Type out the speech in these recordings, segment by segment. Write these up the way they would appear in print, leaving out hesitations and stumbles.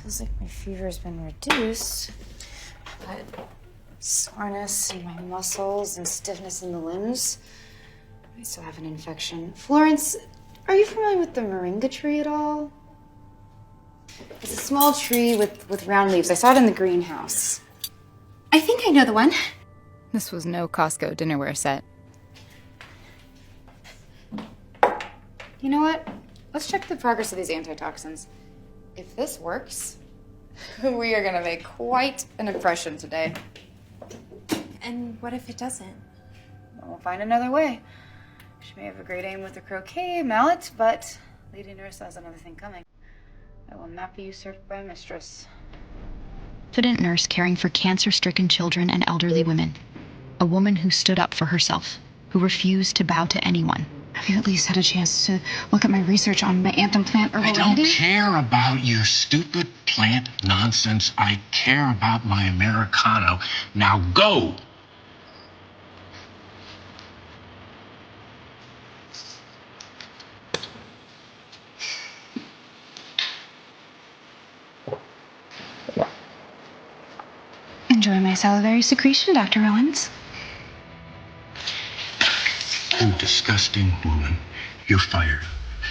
Feels like my fever's been reduced, but soreness in my muscles and stiffness in the limbs. I still have an infection. Florence, are you familiar with the moringa tree at all? It's a small tree with round leaves. I saw it in the greenhouse. I think I know the one. This was no Costco dinnerware set. You know what? Let's check the progress of these antitoxins. If this works, we are gonna make quite an impression today. And what if it doesn't? We'll find another way. She may have a great aim with the croquet mallet, but Lady Nurse has another thing coming. I will not be usurped by a mistress. Confident nurse caring for cancer-stricken children and elderly women. A woman who stood up for herself, who refused to bow to anyone. Have you at least had a chance to look at my research on my anthem plant herbal I don't care about your stupid plant nonsense. I care about my Americano. Now go! Enjoy my salivary secretion, Dr. Owens. You disgusting woman. You're fired.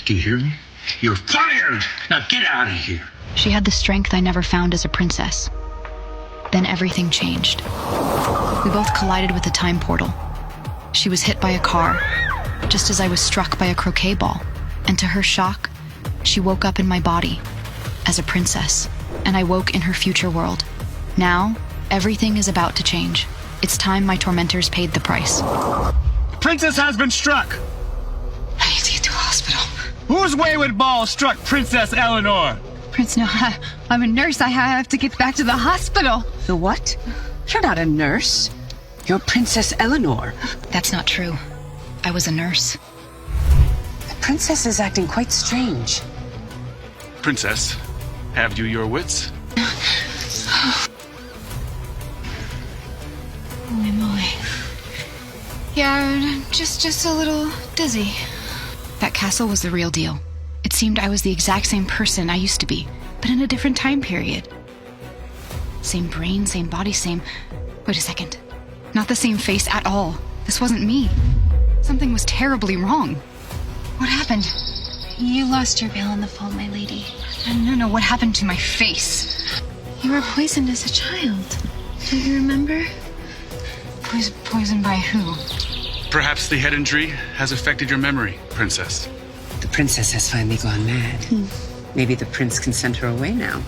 Do you hear me? You're fired! Now get out of here. She had the strength I never found as a princess. Then everything changed. We both collided with a time portal. She was hit by a car, just as I was struck by a croquet ball. And to her shock, she woke up in my body as a princess, and I woke in her future world. Now, everything is about to change. It's time my tormentors paid the price. Princess has been struck! I need to get to a hospital. Whose wayward ball struck Princess Eleanor? Prince, no, I'm a nurse. I have to get back to the hospital. The what? You're not a nurse. You're Princess Eleanor. That's not true. I was a nurse. The princess is acting quite strange. Princess, have you your wits? Holy moly. Yeah, just a little dizzy. That castle was the real deal. It seemed I was the exact same person I used to be, but in a different time period. Same brain, same body, same... Wait a second. Not the same face at all. This wasn't me. Something was terribly wrong. What happened? You lost your veil in the fall, my lady. No, what happened to my face? You were poisoned as a child. Do you remember? Poisoned by who? Perhaps the head injury has affected your memory, Princess. The princess has finally gone mad. Maybe the prince can send her away now.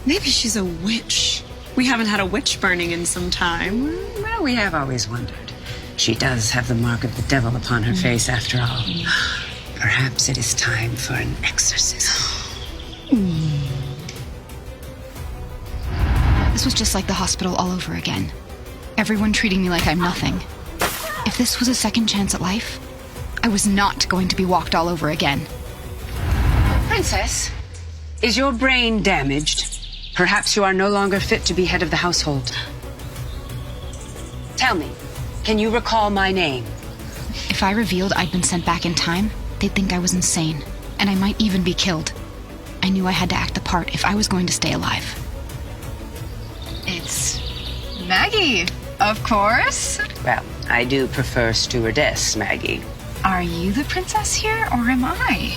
Maybe she's a witch. We haven't had a witch burning in some time. Well, we have always wondered. She does have the mark of the devil upon her face, after all. Perhaps it is time for an exorcism. This was just like the hospital all over again. Everyone treating me like I'm nothing. If this was a second chance at life, I was not going to be walked all over again. Princess, is your brain damaged? Perhaps you are no longer fit to be head of the household. Tell me, can you recall my name? If I revealed I'd been sent back in time, they'd think I was insane, and I might even be killed. I knew I had to act the part if I was going to stay alive. It's Maggie, of course. Well, I do prefer stewardess, Maggie. Are you the princess here, or am I?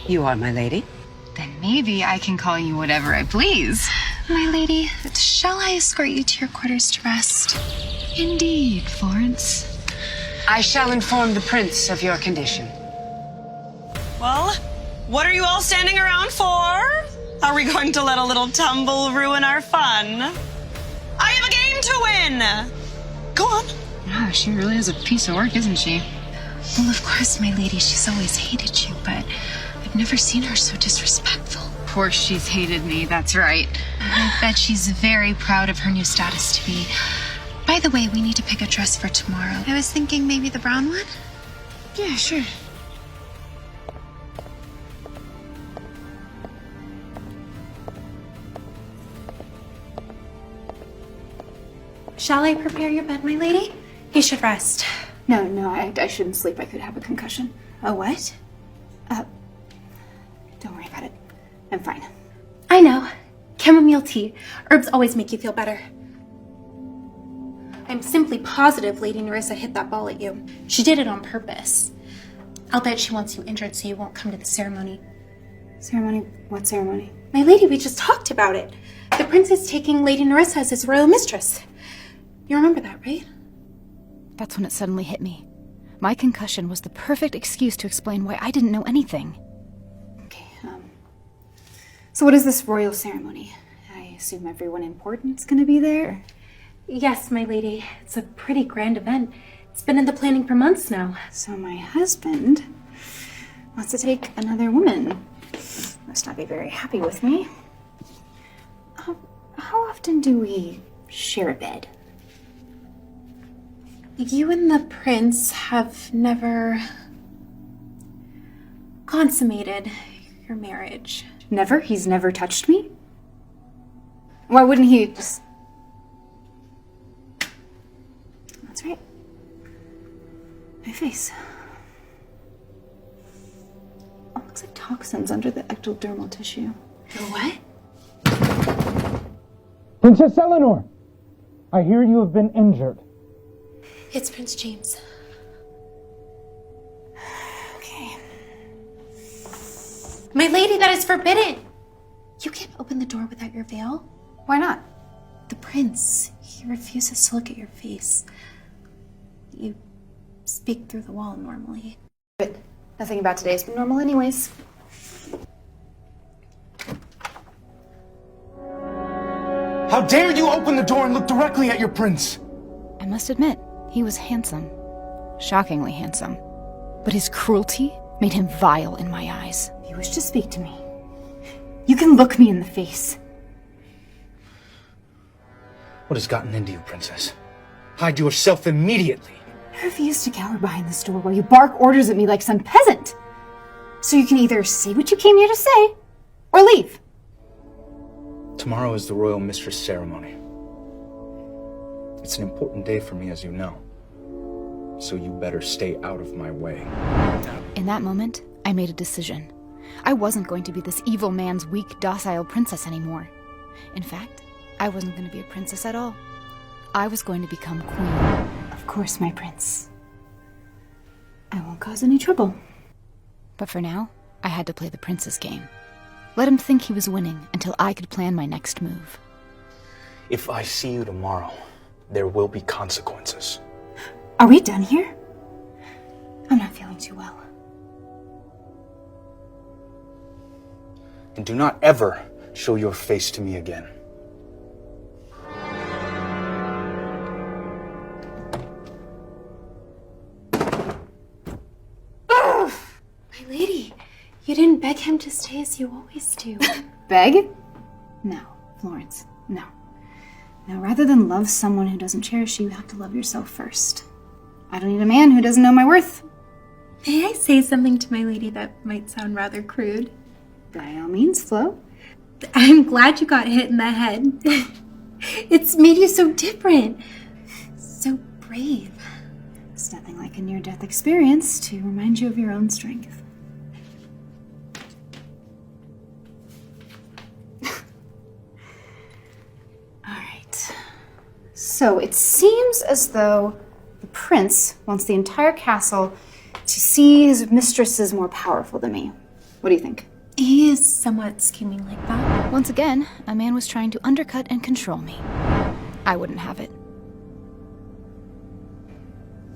You are, my lady. Then maybe I can call you whatever I please. My lady, shall I escort you to your quarters to rest? Indeed, Florence. I shall inform the prince of your condition. Well, what are you all standing around for? Are we going to let a little tumble ruin our fun? I have a game to win! Go on. Yeah, she really is a piece of work, isn't she? Well, of course, my lady, she's always hated you, but I've never seen her so disrespectful. Of course she's hated me, that's right. I bet she's very proud of her new status to be. By the way, we need to pick a dress for tomorrow. I was thinking maybe the brown one? Yeah, sure. Shall I prepare your bed, my lady? You should rest. No, I shouldn't sleep. I could have a concussion. A what? Don't worry about it. I'm fine. I know. Chamomile tea. Herbs always make you feel better. I'm simply positive Lady Nerissa hit that ball at you. She did it on purpose. I'll bet she wants you injured so you won't come to the ceremony. Ceremony? What ceremony? My lady, we just talked about it. The prince is taking Lady Nerissa as his royal mistress. You remember that, right? That's when it suddenly hit me. My concussion was the perfect excuse to explain why I didn't know anything. Okay, so what is this royal ceremony? I assume everyone important's gonna be there? Yes, my lady. It's a pretty grand event. It's been in the planning for months now. So my husband wants to take another woman. Must not be very happy with me. How often do we share a bed? You and the prince have never consummated your marriage. Never? He's never touched me? Why wouldn't he just... That's right. My face. Oh, looks like toxins under the ectodermal tissue. The what? Princess Eleanor, I hear you have been injured. It's Prince James. Okay. My lady, that is forbidden! You can't open the door without your veil. Why not? The prince, he refuses to look at your face. You speak through the wall normally. But nothing about today's been normal anyways. How dare you open the door and look directly at your prince? I must admit, he was handsome. Shockingly handsome. But his cruelty made him vile in my eyes. If you wish to speak to me, you can look me in the face. What has gotten into you, princess? Hide yourself immediately. I refuse to cower behind this door while you bark orders at me like some peasant. So you can either say what you came here to say, or leave. Tomorrow is the royal mistress ceremony. It's an important day for me, as you know. So you better stay out of my way. In that moment, I made a decision. I wasn't going to be this evil man's weak, docile princess anymore. In fact, I wasn't going to be a princess at all. I was going to become queen. Of course, my prince. I won't cause any trouble. But for now, I had to play the prince's game. Let him think he was winning until I could plan my next move. If I see you tomorrow, there will be consequences. Are we done here? I'm not feeling too well. And do not ever show your face to me again. My lady, you didn't beg him to stay as you always do. Beg? No, Florence, no. Now, rather than love someone who doesn't cherish you, you have to love yourself first. I don't need a man who doesn't know my worth. May I say something to my lady that might sound rather crude? By all means, Flo. I'm glad you got hit in the head. It's made you so different. So brave. It's nothing like a near-death experience to remind you of your own strength. All right. So it seems as though the prince wants the entire castle to see his mistresses more powerful than me. What do you think? He is somewhat scheming like that. Once again, a man was trying to undercut and control me. I wouldn't have it.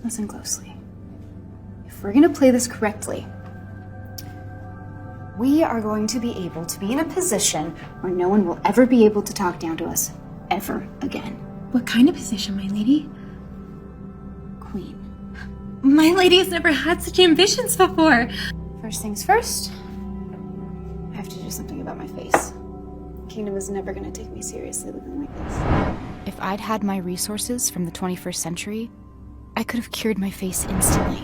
Listen closely. If we're gonna play this correctly, we are going to be able to be in a position where no one will ever be able to talk down to us, ever again. What kind of position, my lady? Queen. My lady has never had such ambitions before. First things first, I have to do something about my face. Kingdom is never gonna take me seriously looking like this. If I'd had my resources from the 21st century, I could have cured my face instantly.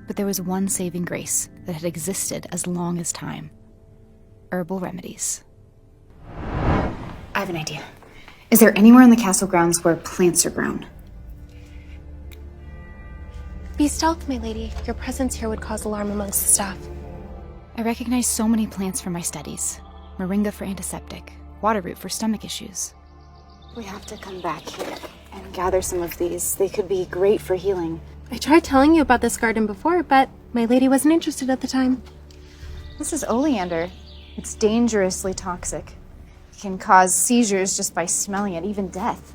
But there was one saving grace that had existed as long as time. Herbal remedies. I have an idea. Is there anywhere in the castle grounds where plants are grown? Be stealth, my lady. Your presence here would cause alarm amongst the staff. I recognize so many plants from my studies. moringa for antiseptic, water root for stomach issues. We have to come back here and gather some of these. They could be great for healing. I tried telling you about this garden before, but my lady wasn't interested at the time. This is oleander. It's dangerously toxic. It can cause seizures just by smelling it, even death.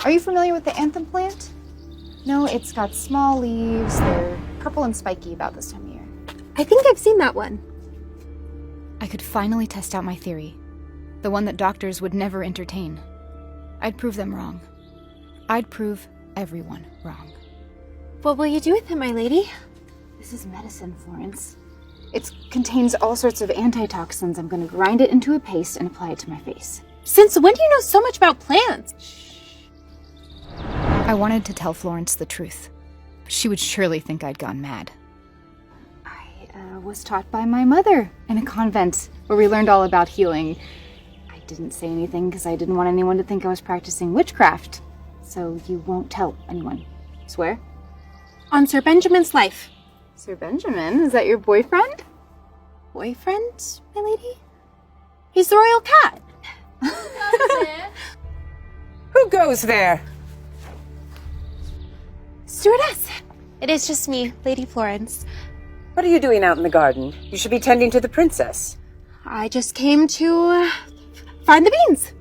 Are you familiar with the anthem plant? No, it's got small leaves. They're purple and spiky about this time of year. I think I've seen that one. I could finally test out my theory, the one that doctors would never entertain. I'd prove them wrong. I'd prove everyone wrong. What will you do with it, my lady? This is medicine, Florence. It contains all sorts of antitoxins. I'm going to grind it into a paste and apply it to my face. Since when do you know so much about plants? I wanted to tell Florence the truth. She would surely think I'd gone mad. I was taught by my mother in a convent where we learned all about healing. I didn't say anything because I didn't want anyone to think I was practicing witchcraft. So you won't tell anyone. Swear? On Sir Benjamin's life. Sir Benjamin? Is that your boyfriend? Boyfriend, my lady? He's the royal cat. Who goes there? Stewardess. It is just me, Lady Florence. What are you doing out in the garden? You should be tending to the princess. I just came to find the beans.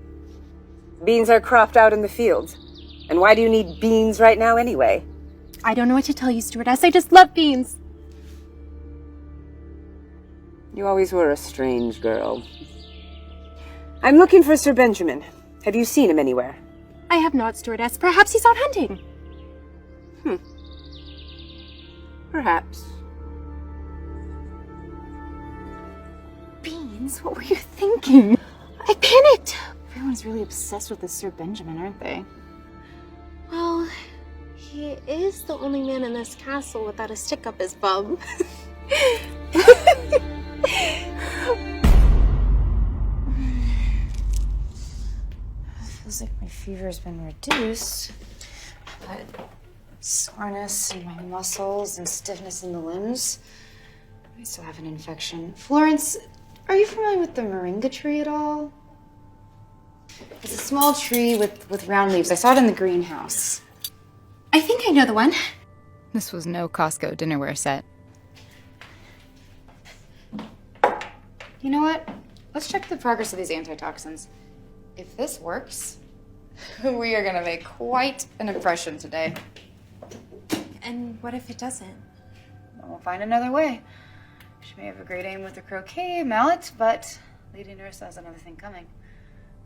Beans are cropped out in the fields. And why do you need beans right now anyway? I don't know what to tell you, Stewardess. I just love beans. You always were a strange girl. I'm looking for Sir Benjamin. Have you seen him anywhere? I have not, Stewardess. Perhaps he's out hunting. Perhaps. Beans? What were you thinking? I panicked. Everyone's really obsessed with this Sir Benjamin, aren't they? Well, he is the only man in this castle without a stick up his bum. Feels like my fever's been reduced, but soreness in my muscles and stiffness in the limbs. I still have an infection. Florence, are you familiar with the moringa tree at all? It's a small tree with round leaves. I saw it in the greenhouse. I think I know the one. This was no Costco dinnerware set. You know what? Let's check the progress of these antitoxins. If this works, we are gonna make quite an impression today. And what if it doesn't? We'll find another way. She may have a great aim with the croquet mallet, but Lady Nerissa has another thing coming.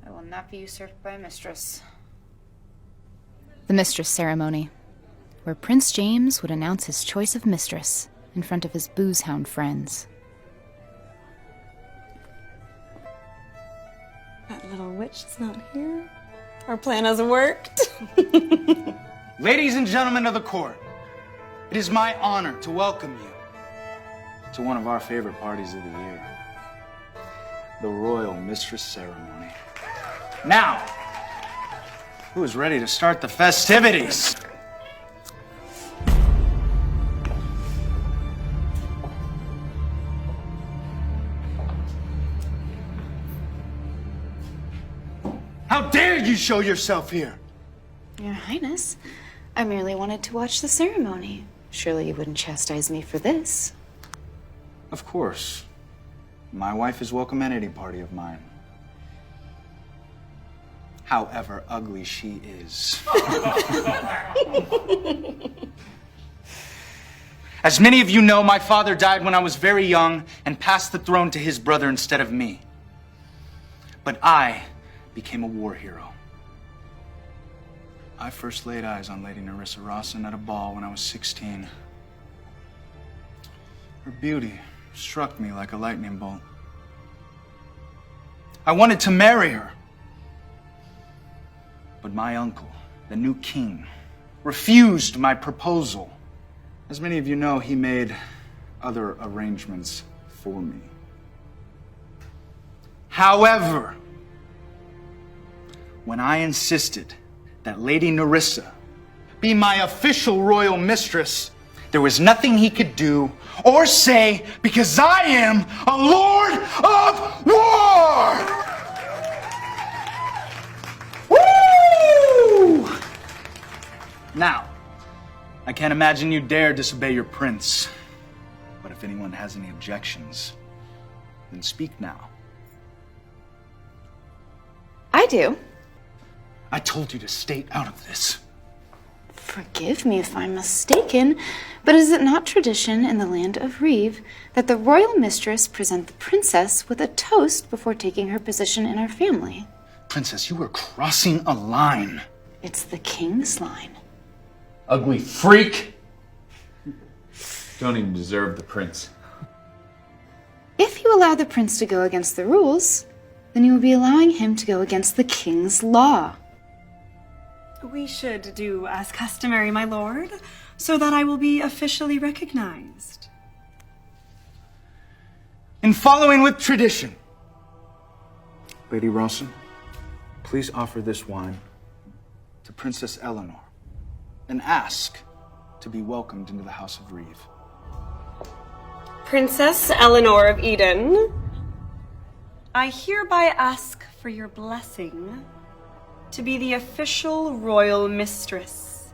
I will not be usurped by a mistress. The mistress ceremony, where Prince James would announce his choice of mistress in front of his booze-hound friends. That little witch is not here. Our plan has worked. Ladies and gentlemen of the court, it is my honor to welcome you to one of our favorite parties of the year, the Royal Mistress Ceremony. Now, who is ready to start the festivities? How dare you show yourself here? Your Highness, I merely wanted to watch the ceremony. Surely you wouldn't chastise me for this. Of course. My wife is welcome at any party of mine. However ugly she is. As many of you know, my father died when I was very young and passed the throne to his brother instead of me. But I became a war hero. I first laid eyes on Lady Nerissa Rawson at a ball when I was 16. Her beauty struck me like a lightning bolt. I wanted to marry her. But my uncle, the new king, refused my proposal. As many of you know, he made other arrangements for me. However, when I insisted that Lady Nerissa be my official royal mistress, there was nothing he could do or say because I am a Lord of War! Woo! Now, I can't imagine you dare disobey your prince. But if anyone has any objections, then speak now. I do. I told you to stay out of this. Forgive me if I'm mistaken, but is it not tradition in the land of Reeve that the royal mistress present the princess with a toast before taking her position in our family? Princess, you are crossing a line. It's the king's line. Ugly freak! Don't even deserve the prince. If you allow the prince to go against the rules, then you will be allowing him to go against the king's law. We should do as customary, my lord, so that I will be officially recognized. In following with tradition. Lady Rawson, please offer this wine to Princess Eleanor and ask to be welcomed into the House of Reeve. Princess Eleanor of Eden, I hereby ask for your blessing to be the official royal mistress,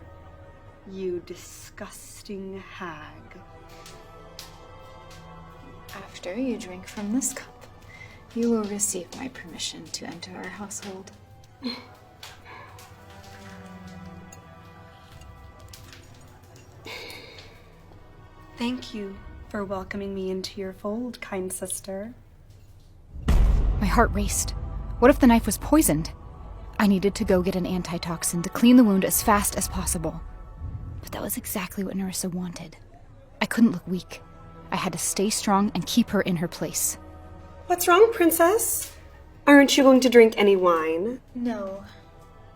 you disgusting hag. After you drink from this cup, you will receive my permission to enter our household. Thank you for welcoming me into your fold, kind sister. My heart raced. What if the knife was poisoned? I needed to go get an antitoxin to clean the wound as fast as possible. But that was exactly what Nerissa wanted. I couldn't look weak. I had to stay strong and keep her in her place. What's wrong, princess? Aren't you going to drink any wine? No.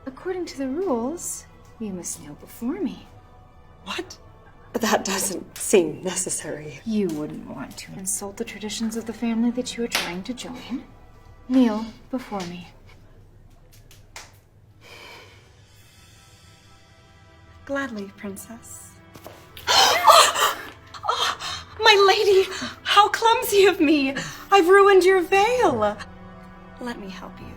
According to the rules, you must kneel before me. What? That doesn't seem necessary. You wouldn't want to insult the traditions of the family that you are trying to join. Kneel before me. Gladly, princess. Oh, my lady! How clumsy of me! I've ruined your veil! Let me help you.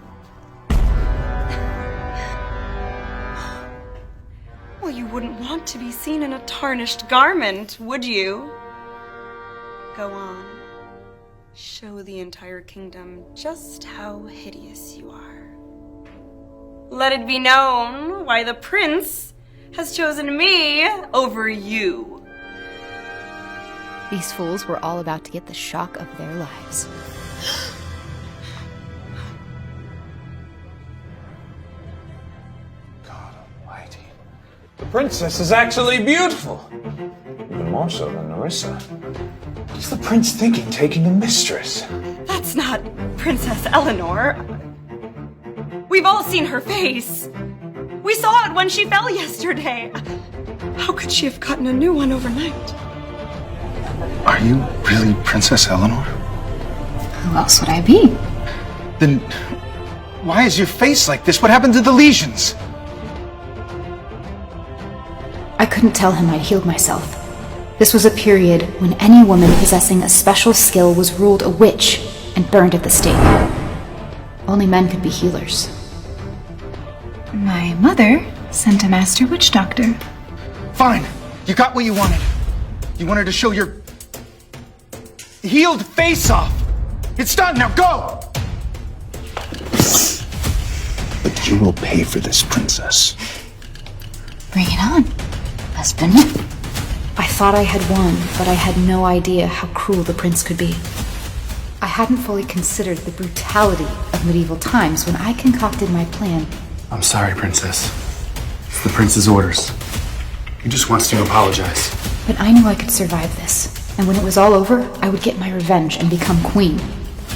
Well, you wouldn't want to be seen in a tarnished garment, would you? Go on. Show the entire kingdom just how hideous you are. Let it be known why the prince has chosen me over you. These fools were all about to get the shock of their lives. God almighty. The princess is actually beautiful. Even more so than Nerissa. What's the prince thinking, taking a mistress? That's not Princess Eleanor. We've all seen her face. We saw it when she fell yesterday. How could she have gotten a new one overnight? Are you really Princess Eleanor? Who else would I be? Then why is your face like this? What happened to the lesions? I couldn't tell him I'd healed myself. This was a period when any woman possessing a special skill was ruled a witch and burned at the stake. Only men could be healers. My mother sent a master witch doctor. Fine. You got what you wanted. You wanted to show your healed face off. It's done. Now go! But you will pay for this, princess. Bring it on, husband. I thought I had won, but I had no idea how cruel the prince could be. I hadn't fully considered the brutality of medieval times when I concocted my plan. I'm sorry, princess. It's the prince's orders. He just wants to apologize. But I knew I could survive this, and when it was all over, I would get my revenge and become queen.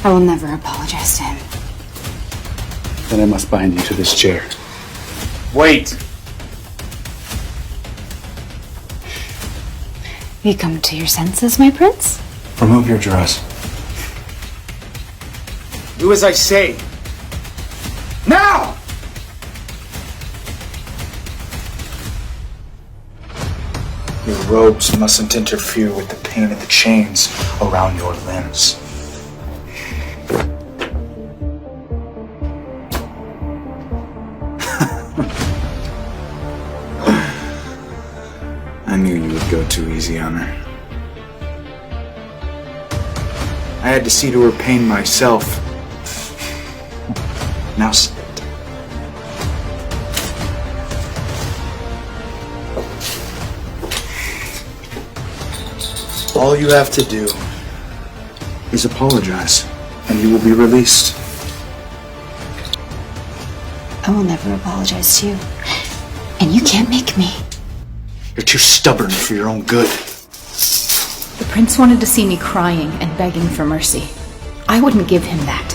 I will never apologize to him. Then I must bind you to this chair. Wait! You come to your senses, my prince? Remove your dress. Do as I say. Now! Your robes mustn't interfere with the pain of the chains around your limbs. I knew you would go too easy on her. I had to see to her pain myself. Now sit. All you have to do is apologize, and you will be released. I will never apologize to you. And you can't make me. You're too stubborn for your own good. The prince wanted to see me crying and begging for mercy. I wouldn't give him that.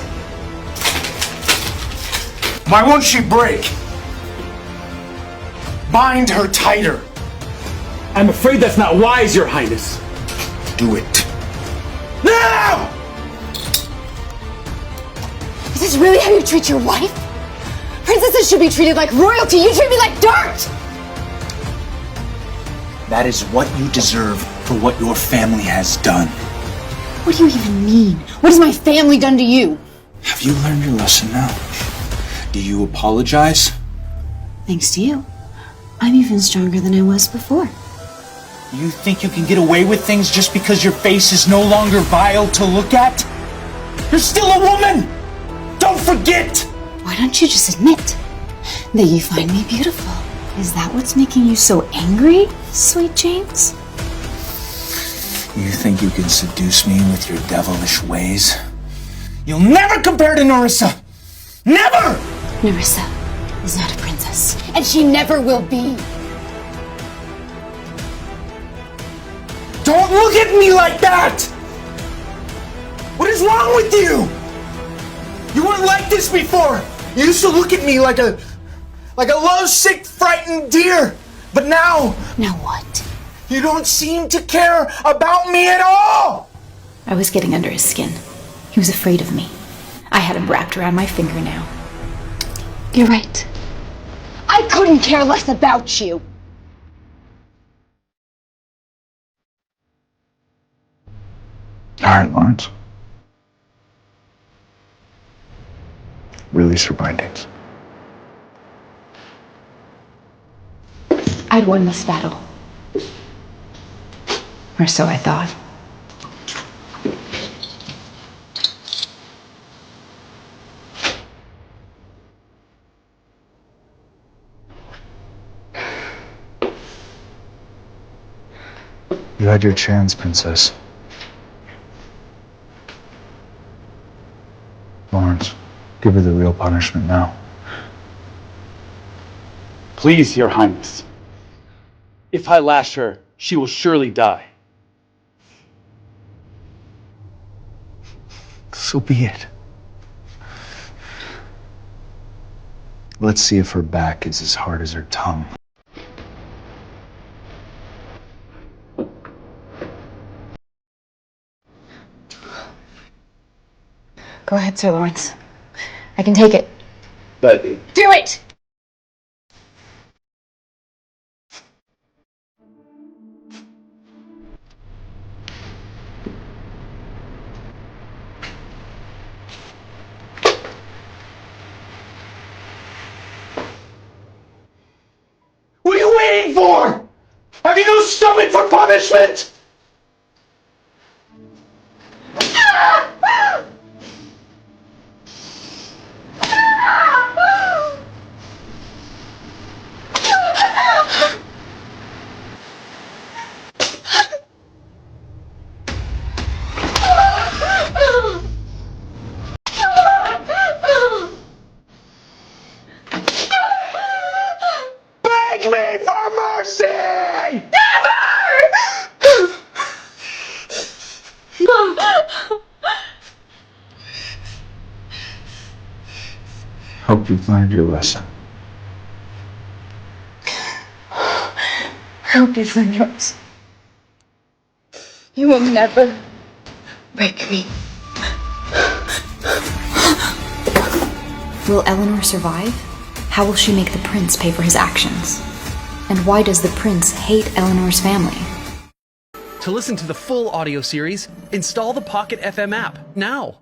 Why won't she break? Bind her tighter. I'm afraid that's not wise, Your Highness. Do it. Now! Is this really how you treat your wife? Princesses should be treated like royalty. You treat me like dirt! That is what you deserve for what your family has done. What do you even mean? What has my family done to you? Have you learned your lesson now? Do you apologize? Thanks to you, I'm even stronger than I was before. You think you can get away with things just because your face is no longer vile to look at? You're still a woman! Don't forget! Why don't you just admit that you find me beautiful? Is that what's making you so angry, sweet James? You think you can seduce me with your devilish ways? You'll never compare to Nerissa! Never! Nerissa is not a princess, and she never will be. Don't look at me like that! What is wrong with you? You weren't like this before. You used to look at me like a lovesick, frightened deer. But now... Now what? You don't seem to care about me at all! I was getting under his skin. He was afraid of me. I had him wrapped around my finger now. You're right. I couldn't care less about you. All right, Lawrence. Release her bindings. I'd won this battle. Or so I thought. You had your chance, Princess. Lawrence, give her the real punishment now. Please, Your Highness. If I lash her, she will surely die. So be it. Let's see if her back is as hard as her tongue. Go ahead, Sir Lawrence. I can take it. But Do it! What are you waiting for? Have you no stomach for punishment? Beg me for mercy! Hope you've learned your lesson. I hope you've learned yours. You will never break me. Will Eleanor survive? How will she make the prince pay for his actions? And why does the prince hate Eleanor's family? To listen to the full audio series, install the Pocket FM app now.